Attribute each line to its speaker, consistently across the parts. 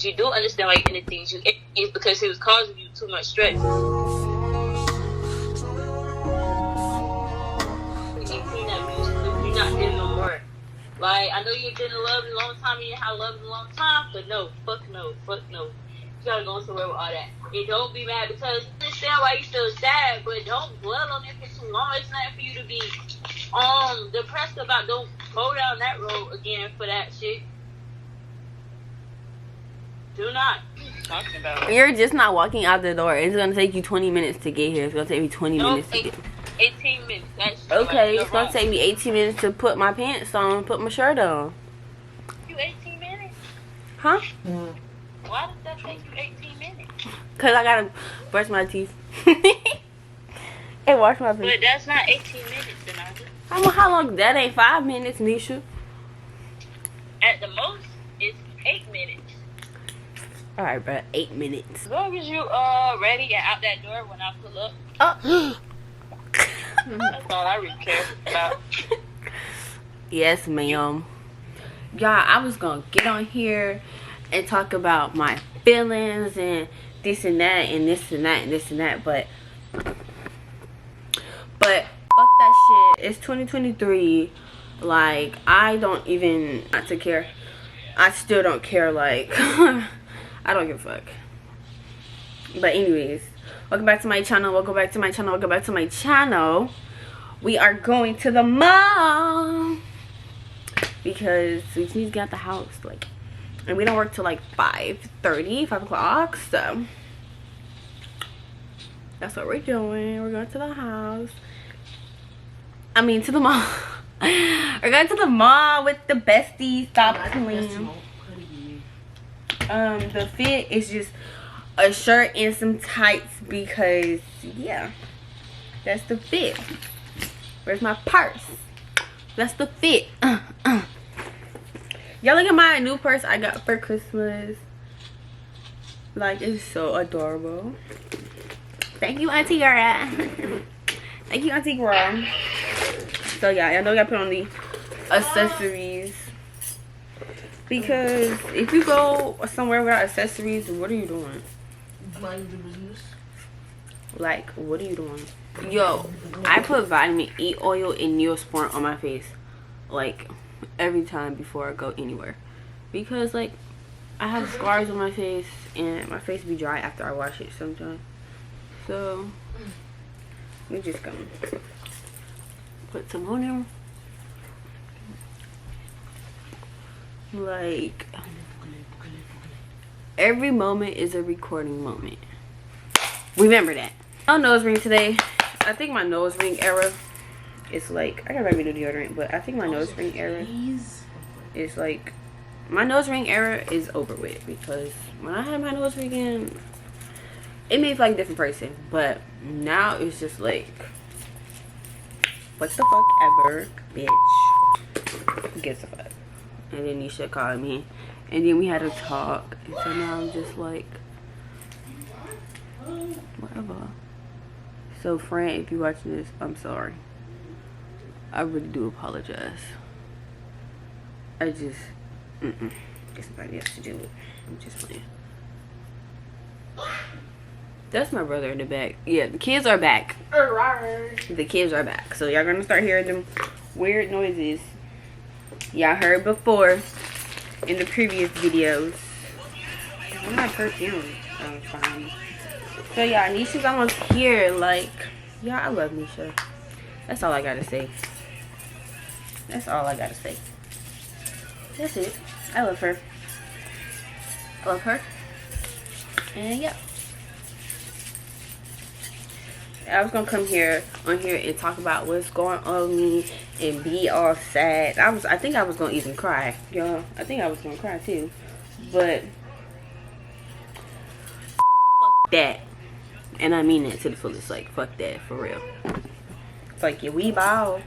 Speaker 1: You do understand why you ended things. It's because it was causing you too much stress. 18 that we used to do, you're not there no more. Like, I know you've been in love in a long time, and you had love in a long time, but no, fuck no, fuck no. You gotta go somewhere with all that. And don't be mad because I understand why you feel sad, but don't dwell on it for too long. It's nothing for you to be depressed about. Don't go down that road again for that shit. Do not. Talking about.
Speaker 2: You're just not walking out the door. It's gonna take you 20 minutes to get here. It's gonna take me 20 minutes to get.
Speaker 1: 18 minutes. That's
Speaker 2: okay. It's gonna take me 18 minutes to put my pants on and put my shirt on.
Speaker 1: You 18 minutes?
Speaker 2: Huh?
Speaker 1: Why does that take you 18 minutes?
Speaker 2: Cause I gotta brush my teeth and wash my face.
Speaker 1: But that's not 18 minutes, Denise.
Speaker 2: How long? That ain't 5 minutes, Nisha.
Speaker 1: At the most, it's 8 minutes.
Speaker 2: All right, bro. 8 minutes.
Speaker 1: As long as you ready and out that door when I pull up. That's all I really care about.
Speaker 2: Yes, ma'am. Y'all, I was gonna get on here and talk about my feelings and this and that and this and that and this and that, but fuck that shit. It's 2023. Like, I don't even not to care. I still don't care. Like, I don't give a fuck. But anyways, welcome back to my channel. Welcome back to my channel. Welcome back to my channel. We are going to the mall because we just need to get out the house. Like, and we don't work till like 5:30, 5 o'clock. So that's what we're doing. We're going to the house. I mean, to the mall. We're going to the mall with the besties. Stop clean. The fit is just a shirt and some tights because, yeah, that's the fit. Where's my purse? That's the fit. Y'all look at my new purse I got for Christmas. Like, it's so adorable. Thank you, Auntie Gara. Thank you, Auntie Gara. So yeah, y'all know I gotta put on the accessories. Because if you go somewhere without accessories, what are you doing?
Speaker 3: Mind your business.
Speaker 2: Like, what are you doing? Yo, I put vitamin E oil and Neosporin on my face, like, every time before I go anywhere. Because, like, I have scars on my face, and my face be dry after I wash it sometimes. So, we just gonna put some on there. Like, every moment is a recording moment. Remember that. No nose ring today. I think my nose ring era is like, I gotta buy me new deodorant, but I think my nose ring era is like, my nose ring era is over with, because when I had my nose ring in, it made me feel like a different person. But now it's just like, what the fuck ever, bitch. Who gives a fuck? And then Nisha called me, and then we had a talk, and so now I'm just like, whatever. So, friend, if you're watching this, I'm sorry. I really do apologize. I just, get somebody else to do it. I'm just playing. That's my brother in the back. Yeah, the kids are back. The kids are back. So, y'all gonna start hearing them weird noises y'all heard before in the previous videos. I'm not perfume. Oh, fine. So yeah, Nisha's almost here. Like, yeah, I love Nisha. That's all I gotta say. That's all I gotta say. That's it. I love her. I love her. And yeah, I was gonna come here on here and talk about what's going on with me and be all sad. I think I was gonna even cry, y'all. I think I was gonna cry too, but fuck that. And I mean that to the fullest. Like, fuck that, for real. It's like, yeah, we ball.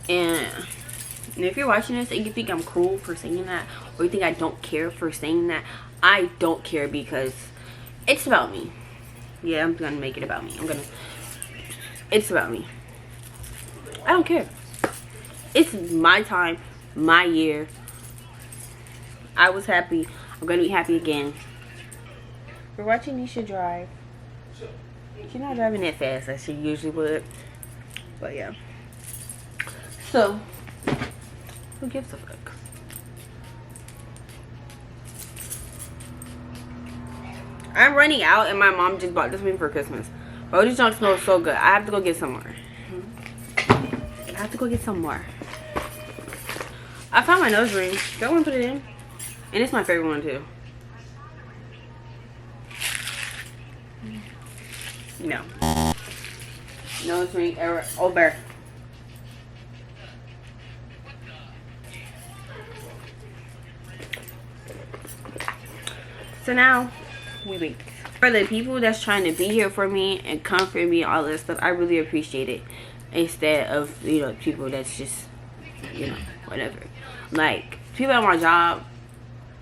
Speaker 2: And if you're watching this and you think I'm cruel for saying that, or you think I don't care for saying that, I don't care, because it's about me. Yeah, I'm gonna make it about me. It's about me. I don't care. It's my time, my year. I was happy. I'm gonna be happy again. We're watching Nisha drive. She's not driving that fast as she usually would. But yeah. So, who gives a fuck? I'm running out and my mom just bought this for me for Christmas. Bro, this junk smells so good. I have to go get some more. I have to go get some more. I found my nose ring. Do I want to put it in? And it's my favorite one too. No. Nose ring error over. So now we wait. For the people that's trying to be here for me and comfort me, all this stuff, I really appreciate it. Instead of, you know, people that's just, you know, whatever. Like, people at my job,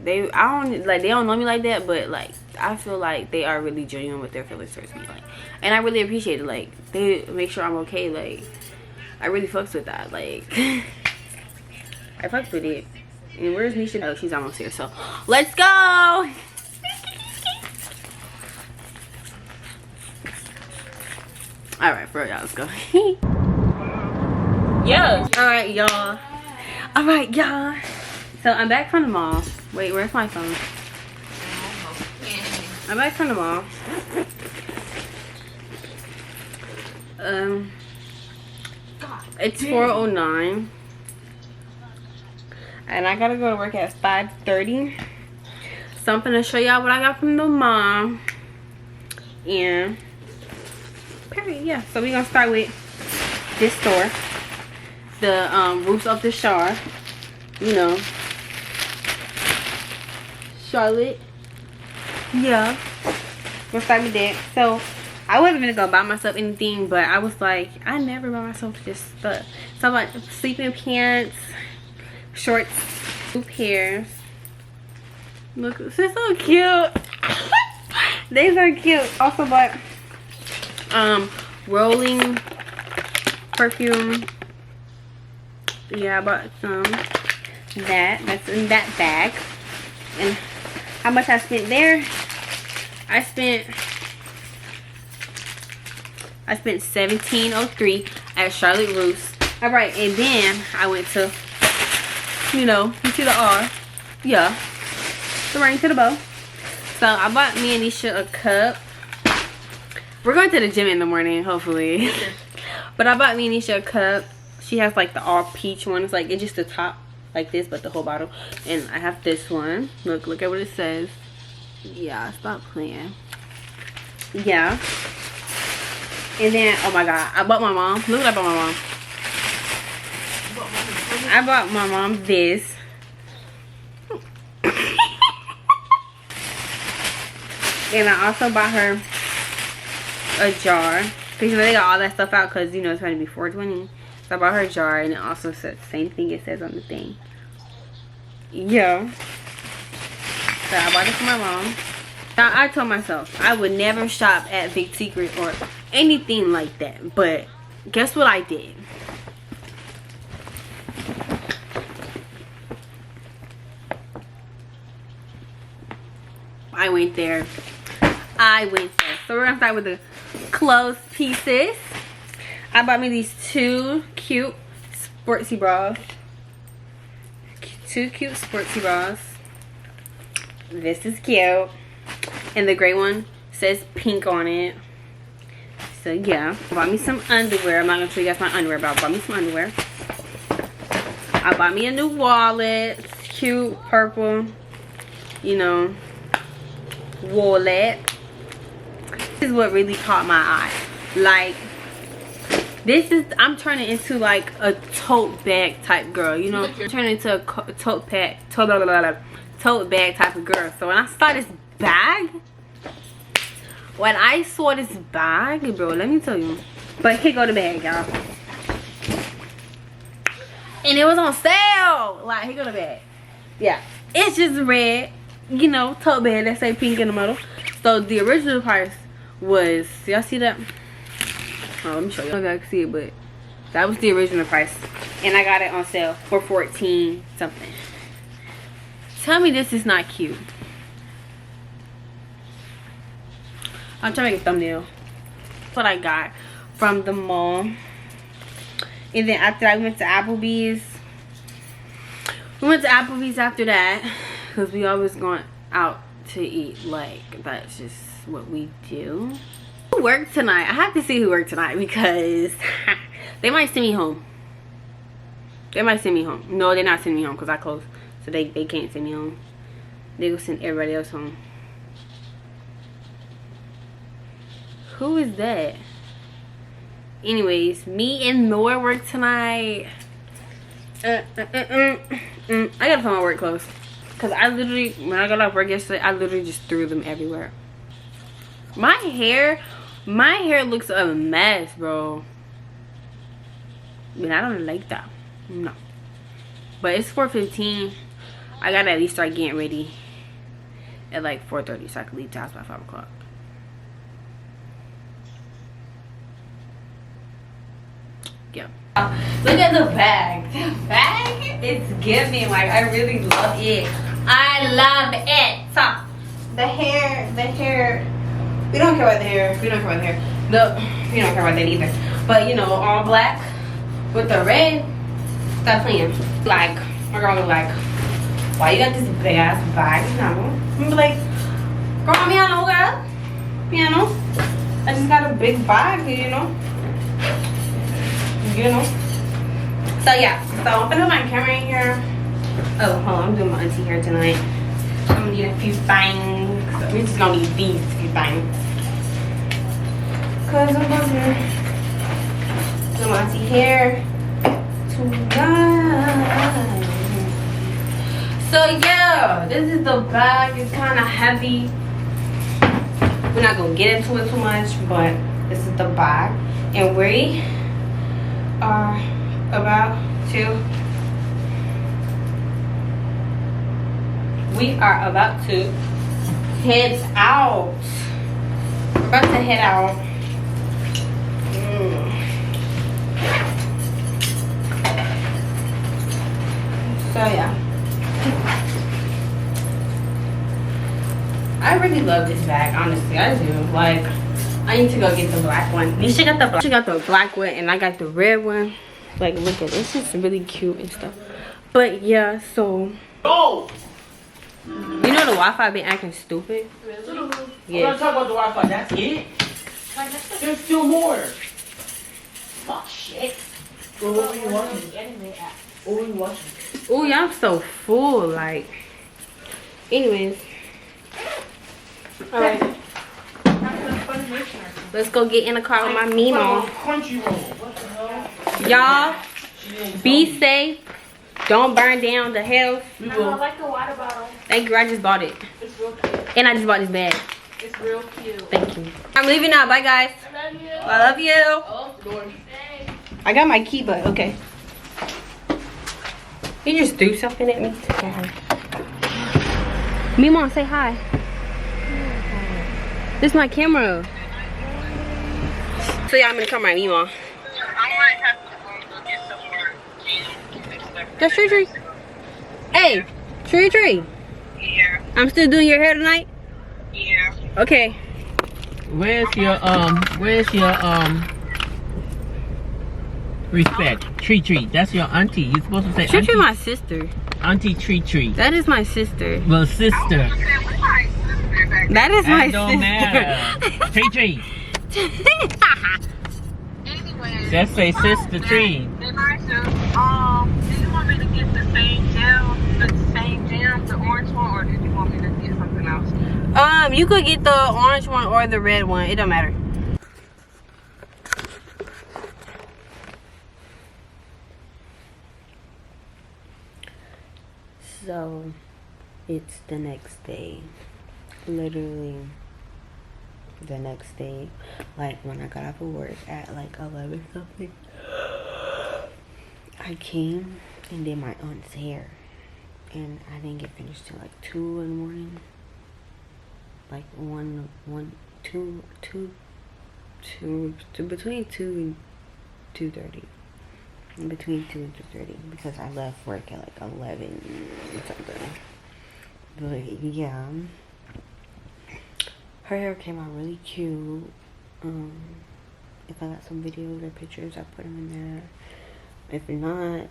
Speaker 2: they don't know me like that, but like I feel like they are really genuine with their feelings towards me, like, and I really appreciate it. Like, they make sure I'm okay. Like, I really fucks with that. Like, I fucks with it. And where's Nisha? Oh, she's almost here. So let's go. All right, for y'all, let's go.
Speaker 1: Yeah.
Speaker 2: All right, y'all. All right, y'all. So I'm back from the mall. Wait, where's my phone? I'm back from the mall. It's 4:09, and I gotta go to work at 5:30. So I'm gonna show y'all what I got from the mall. And period, yeah. So we're gonna start with this store, the Roofs of the Shar. You know, Charlotte. Yeah, we'll start with that. So I wasn't gonna go buy myself anything, but I was like, I never buy myself just stuff. So I bought sleeping pants, shorts, 2 pairs. Look, this is so cute. These are cute. Also bought rolling perfume. Yeah, I bought some. That's in that bag. And how much I spent there? I spent $17.03 at Charlotte Roofs. All right, and then I went to, you know, you see the R, yeah, the ring to the bow. So I bought me and Nisha a cup. We're going to the gym in the morning, hopefully. But I bought me and Nisha a cup. She has like the all peach one. It's like, it's just the top like this, but the whole bottle. And I have this one. Look at what it says. Yeah, stop playing. Yeah. And then, oh my god, I bought my mom. Look what I bought my mom. I bought my mom this. And I also bought her a jar. Because, you know, they got all that stuff out because, you know, it's going to be 420. So I bought her a jar, and it also says the same thing it says on the thing. Yeah. So I bought it for my mom. Now, I told myself I would never shop at Victoria's Secret or anything like that. But guess what I did? I went there. So we're gonna start with the clothes pieces. I bought me these 2 cute sportsy bras. 2 cute sportsy bras. This is cute. And the gray one says pink on it. So yeah. I bought me some underwear. I'm not gonna show you guys my underwear, but I bought me some underwear. I bought me a new wallet. It's cute, purple. You know, wallet. This is what really caught my eye. Like, this is, I'm turning into like a tote bag type girl, you know. I'm turning into a tote bag type of girl. So when I saw this bag, bro, let me tell you. But here go the bag, y'all. And it was on sale. Like, here go the bag. Yeah, it's just red, you know, tote bag that say pink in the middle. So the original price was, y'all see that? Oh, let me show you. I don't know if y'all can see it, but that was the original price. And I got it on sale for $14 something. Tell me this is not cute. I'm trying to make a thumbnail. That's what I got from the mall. And then after that, we went to Applebee's. We went to Applebee's after that. Because we always going out to eat. Like, that's just what we do. Who worked tonight? I have to see who worked tonight because they might send me home. They might send me home. No, they're not sending me home because I closed. So they can't send me home. They will send everybody else home. Who is that? Anyways, me and Noah work tonight. I gotta put my work clothes. Cause I literally, when I got off work yesterday, I literally just threw them everywhere. My hair looks a mess, bro. I mean, I don't like that. No. But it's 4:15. I gotta at least start getting ready at like 4:30 so I can leave the house by 5 o'clock. Yeah. Look at the bag. The bag is giving. Like, I really love it. I love it. The hair. We don't care about the hair. We don't care about the hair. We don't care about that either. But you know, all black with the red. Stop playing. Like, my girl was like, why you got this big ass bag? No. I'm like, girl, me I know, girl. You know, I just got a big bag, you know. So yeah, so I'm gonna put my camera in here. Oh, hold on, I'm doing my auntie hair tonight. I'm gonna need a few things. We're just gonna need these few things. Cause I'm gonna do my auntie hair tonight. So yeah, this is the bag. It's kind of heavy. We're not gonna get into it too much, but this is the bag, and we are about to head out. We're about to head out. So yeah, I really love this bag, honestly. I do. Like, I need to go get the black one. Nisha got the black one and I got the red one. Like, look at this. It's really cute and stuff. But yeah, so
Speaker 4: Oh!
Speaker 2: You know the Wi-Fi been acting stupid?
Speaker 4: Really?
Speaker 2: Yeah.
Speaker 4: We're gonna talk about the Wi-Fi. That's it? There's still more. Oh, shit. Well, what were you watching? What were you watching?
Speaker 2: Oh, y'all so full. Like, anyways. Alright. Let's go get in the car with my Mimo.
Speaker 4: Crunchy roll. What the hell?
Speaker 2: Y'all, be safe. Don't burn down the house.
Speaker 4: We will.
Speaker 3: I like the water bottle.
Speaker 2: Thank you. I just bought it.
Speaker 3: It's real cute.
Speaker 2: And I just bought this bag.
Speaker 3: It's real cute.
Speaker 2: Thank you. I'm leaving now. Bye, guys.
Speaker 3: I love you.
Speaker 2: I love you.
Speaker 3: Oh, door. Hey.
Speaker 2: I got my key, but okay. He just threw something at me. Mimo, say hi. This is my camera. So yeah, I'm gonna come right, Mimo. That's Tree. Hey, Tree.
Speaker 1: Yeah.
Speaker 2: I'm still doing your hair tonight?
Speaker 1: Yeah.
Speaker 2: Okay.
Speaker 4: Where's your respect? Tree. That's your auntie. You're supposed to say
Speaker 2: Tree
Speaker 4: auntie.
Speaker 2: my sister.
Speaker 4: Auntie Tree.
Speaker 2: That is my sister.
Speaker 4: Well, sister.
Speaker 2: That is my
Speaker 4: That don't matter. Tree.
Speaker 1: Anyway.
Speaker 4: Just say sister Tree.
Speaker 1: Do you want me to get the same gel, the orange one, or did you want me to get something else?
Speaker 2: You could get the orange one or the red one. It don't matter. So, it's the next day. Literally the next day. Like, when I got off of work at like 11 something. I came and did my aunt's hair. And I didn't get finished till like 2 in the morning. Like between 2 and 2:30. Between 2 and 2:30 because I left work at like 11 something. But yeah, her hair came out really cute. If I got some videos or pictures, I put them in there. If not,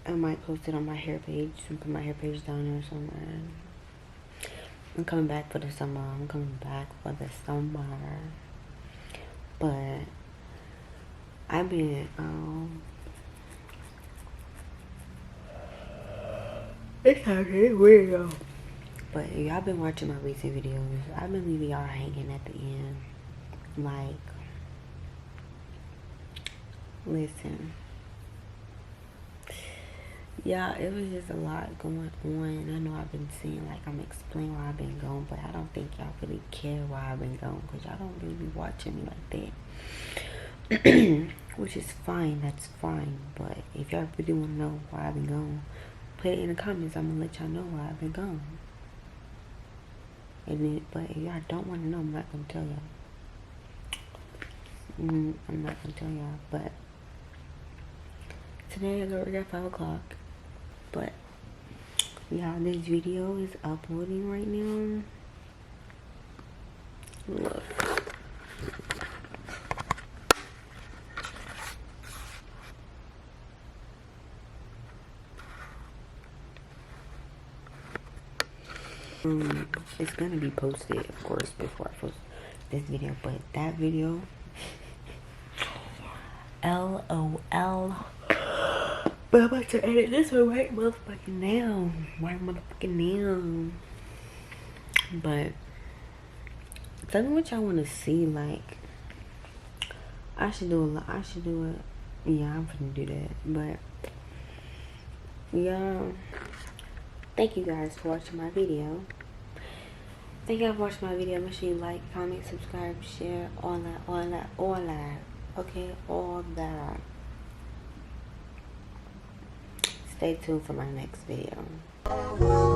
Speaker 2: I might post it on my hair page and put my hair page down there somewhere. I'm coming back for the summer. But I've been it's actually weird though. But y'all been watching my recent videos. I've been leaving y'all hanging at the end. Like, listen. Yeah, it was just a lot going on. I know I've been saying, like, I'm explaining why I've been gone, but I don't think y'all really care why I've been gone, because y'all don't really be watching me like that. Which is fine, that's fine. But if y'all really want to know why I've been gone, put it in the comments. I'm gonna let y'all know why I've been gone. But if y'all don't want to know, I'm not gonna tell y'all. I'm not gonna tell y'all. But today I go work at 5 o'clock. But yeah, this video is uploading right now. Look. It's gonna be posted, of course, before I post this video, but that video, LOL. But I'm about to edit this one right motherfucking now. But tell me what y'all want to see. Like, I should do it. Yeah, I'm gonna do that. But yeah, thank you guys for watching my video. Thank y'all for watching my video. Make sure you like, comment, subscribe, share, all that. Okay, all that. Stay tuned for my next video.